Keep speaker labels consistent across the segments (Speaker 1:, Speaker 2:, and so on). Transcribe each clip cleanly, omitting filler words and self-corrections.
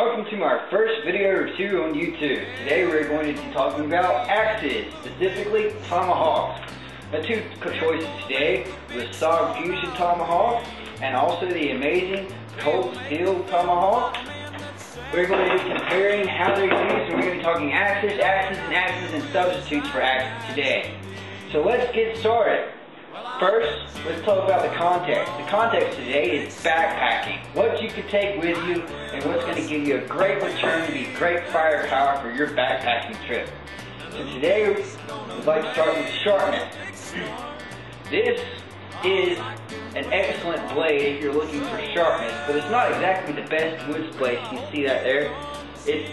Speaker 1: Welcome to my first video review on YouTube. Today we're going to be talking about axes, specifically tomahawks. The two choices today was SOG Fusion Tomahawk and also the amazing cold steel tomahawk. We're going to be comparing how they're used, and we're going to be talking axes, and substitutes for axes today. So let's get started. First, let's talk about the context. The context today is backpacking. What you can take with you and what's going to give you a great return to be great firepower for your backpacking trip. So today, we'd like to start with sharpness. This is an excellent blade if you're looking for sharpness, but it's not exactly the best wood blade. You see that there? It's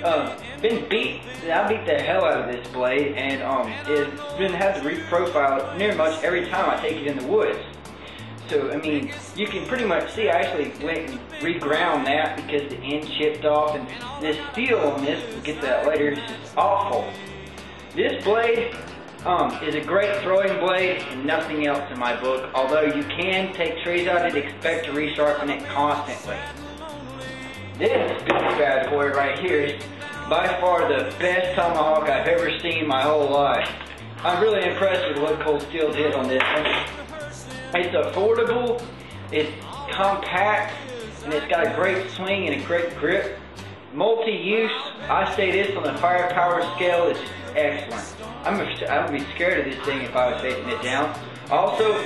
Speaker 1: been beat. I beat the hell out of this blade, and it's been had to reprofile it near much every time I take it in the woods. So I mean, you can pretty much see I actually went and reground that because the end chipped off, and this steel on this, we'll get to that later, is just awful. This blade is a great throwing blade and nothing else in my book, although you can take trees out and expect to resharpen it constantly. This big bad boy right here is by far the best tomahawk I've ever seen in my whole life. I'm really impressed with what Cold Steel did on this one. It's affordable, it's compact, and it's got a great swing and a great grip. Multi-use, I say this on the firepower scale is just excellent. I would be scared of this thing if I was facing it down. Also,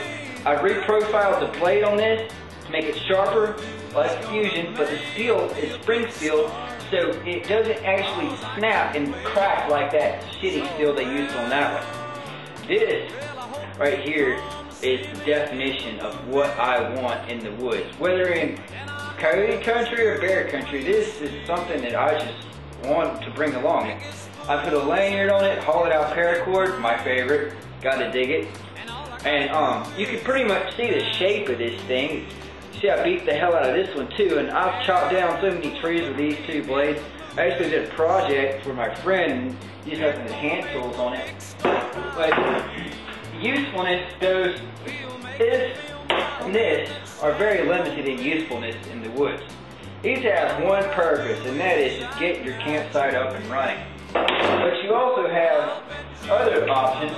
Speaker 1: I reprofiled the blade on this to make it sharper, like Fusion, but the steel is spring steel, so it doesn't actually snap and crack like that shitty steel they used on that one. This right here is the definition of what I want in the woods. Whether in coyote country or bear country, this is something that I just want to bring along. I put a lanyard on it, hollowed out paracord, my favorite, gotta dig it. And you can pretty much see the shape of this thing. See, I beat the hell out of this one too, and I've chopped down so many trees with these two blades. I actually did a project for my friend and used having the hand tools on it. But usefulness goes, this and this are very limited in usefulness in the woods. Each has one purpose, and that is just get your campsite up and running. But you also have other options,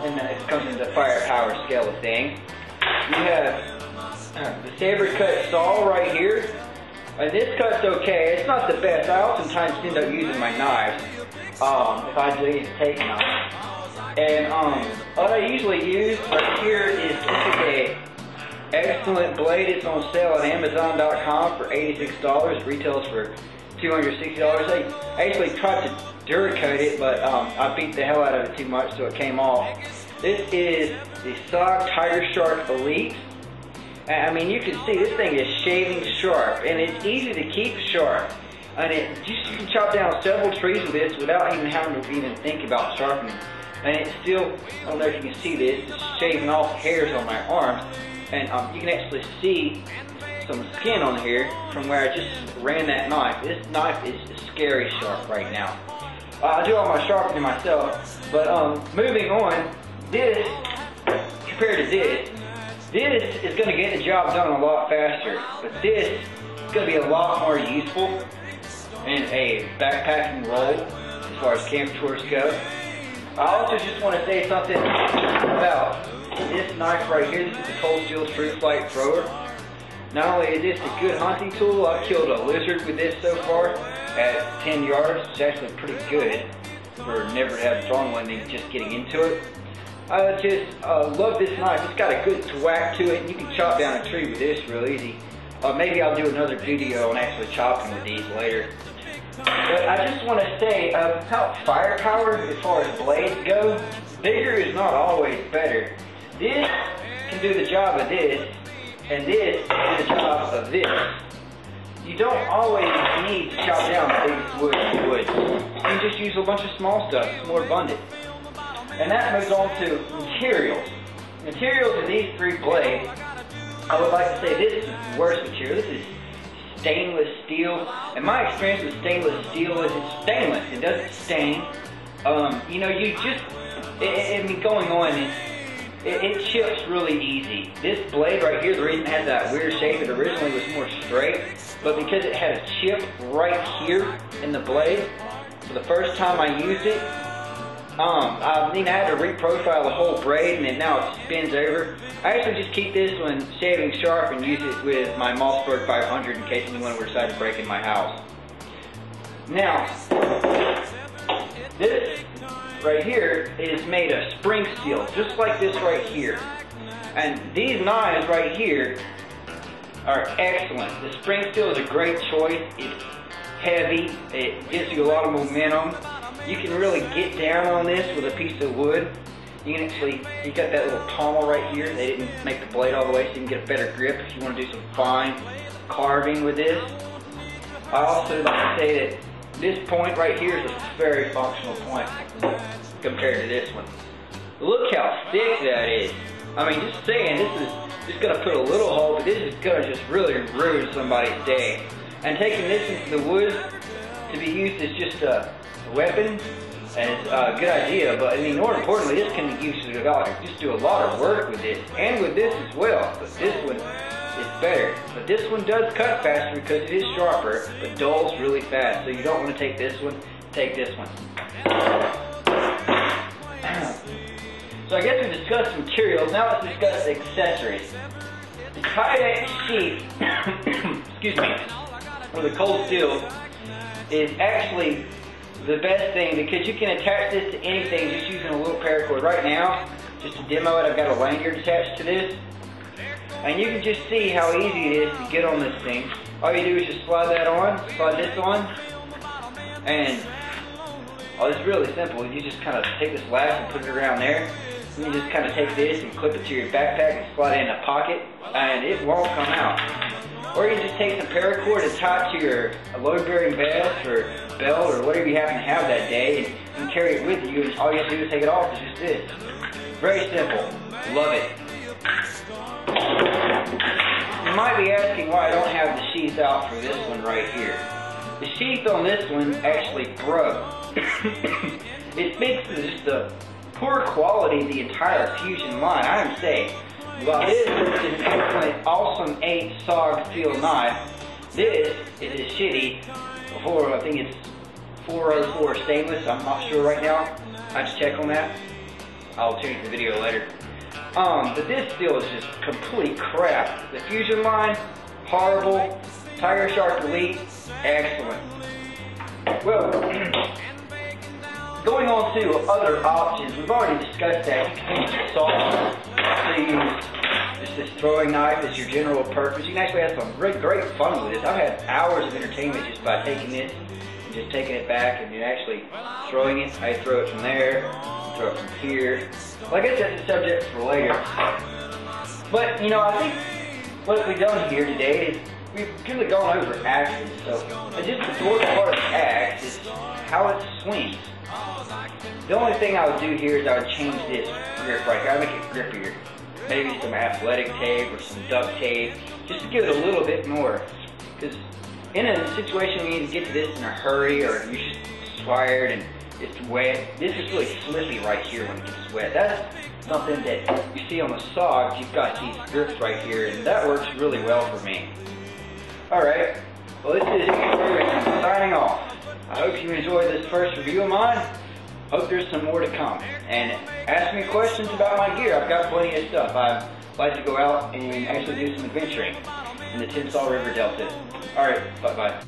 Speaker 1: and then it comes into the firepower scale of things. You have the saber cut saw right here, and this cut's okay. It's not the best. I oftentimes end up using my knives if I do use a take knife. And what I usually use right here is this is a excellent blade. It's on sale at Amazon.com for $86. Retails for $260. I actually tried to Duracoat it, but I beat the hell out of it too much, so it came off. This is the SOG Tiger Shark Elite. I mean, you can see this thing is shaving sharp, and it's easy to keep sharp. And you can chop down several trees with this without even having to even think about sharpening. And it's still, I don't know if you can see this, it's shaving off hairs on my arms. And you can actually see some skin on here from where I just ran that knife. This knife is scary sharp right now. I do all my sharpening myself, but moving on, this, compared to this is going to get the job done a lot faster, but this is going to be a lot more useful in a backpacking role as far as camp tours go. I also just want to say something about this knife right here. This is the Cold Steel Street Flight Thrower. Not only is this a good hunting tool, I've killed a lizard with this so far at 10 yards. It's actually pretty good for never having thrown one and just getting into it. I just love this knife. It's got a good thwack to it, and you can chop down a tree with this real easy. Maybe I'll do another video on actually chopping with these later. But I just want to say about firepower as far as blades go, bigger is not always better. This can do the job of this, and this can do the job of this. You don't always need to chop down the biggest wood in the woods. You can just use a bunch of small stuff. It's more abundant. And that moves on to materials. Materials of these three blades, I would like to say this is the worst material. This is stainless steel. And my experience with stainless steel is it's stainless. It doesn't stain. You know, you just, I mean, going on, it chips really easy. This blade right here, the reason it has that weird shape, it originally was more straight, but because it had a chip right here in the blade, for the first time I used it, I had to reprofile the whole braid, and now it spins over. I actually just keep this one shaving sharp and use it with my Mossberg 500 in case anyone were decided to break in my house. Now, this right here is made of spring steel, just like this right here. And these knives right here are excellent. The spring steel is a great choice. It's heavy. It gives you a lot of momentum. You can really get down on this with a piece of wood. You can actually, you got that little pommel right here. They didn't make the blade all the way so you can get a better grip if you want to do some fine carving with this. I also like to say that this point right here is a very functional point compared to this one. Look how thick that is. I mean, just saying, this is just going to put a little hole, but this is going to just really ruin somebody's day. And taking this into the woods to be used as just a weapon is a good idea, but I mean, more importantly, this can be used to just do a lot of work with this, and with this as well, but this one is better. But this one does cut faster because it is sharper, but dulls really fast, so you don't want to take this one, take this one. So I guess we discussed materials, now let's discuss accessories. The Kydex sheath, excuse me, or the cold steel, is actually the best thing because you can attach this to anything just using a little paracord. Right now, just to demo it, I've got a lanyard attached to this, and you can just see how easy it is to get on this thing. All you do is just slide that on, slide this on, and it's really simple. You just kind of take this lash and put it around there. You just kind of take this and clip it to your backpack and slide it in a pocket, and it won't come out. Or you just take some paracord and tie it to your load-bearing vest or belt or whatever you happen to have that day and carry it with you, and all you have to do is take it off. It's just this. Very simple. Love it. You might be asking why I don't have the sheath out for this one right here. The sheath on this one actually broke. It speaks to just the poor quality of the entire Fusion line. I am saying, while this is an excellent, awesome 8 SOG steel knife, this is a shitty, I think it's 404 stainless, I'm not sure right now. I have to check on that. I'll change the video later. But this steel is just complete crap. The Fusion line, horrible. Tiger Shark Elite, excellent. Well, going on to other options, we've already discussed that. You can use saw to use just this throwing knife as your general purpose. You can actually have some great fun with this. I've had hours of entertainment just by taking this and just taking it back and actually throwing it. I throw it from there, throw it from here. Well, I guess that's a subject for later. But, you know, I think what we've done here today is we've really gone over axes. So, just the fourth part of the axe is how it swings. The only thing I would do here is I would change this grip right here. I'd make it grippier. Maybe some athletic tape or some duct tape, just to give it a little bit more. Because in a situation where you need to get to this in a hurry, or you're just tired and it's wet, this is really slippy right here when it gets wet. That's something that you see on the SOGs. You've got these grips right here, and that works really well for me. Alright, well, this is signing off. I hope you enjoyed this first review of mine. Hope there's some more to come. And ask me questions about my gear. I've got plenty of stuff. I'd like to go out and actually do some adventuring in the Tensas River Delta. Alright, bye-bye.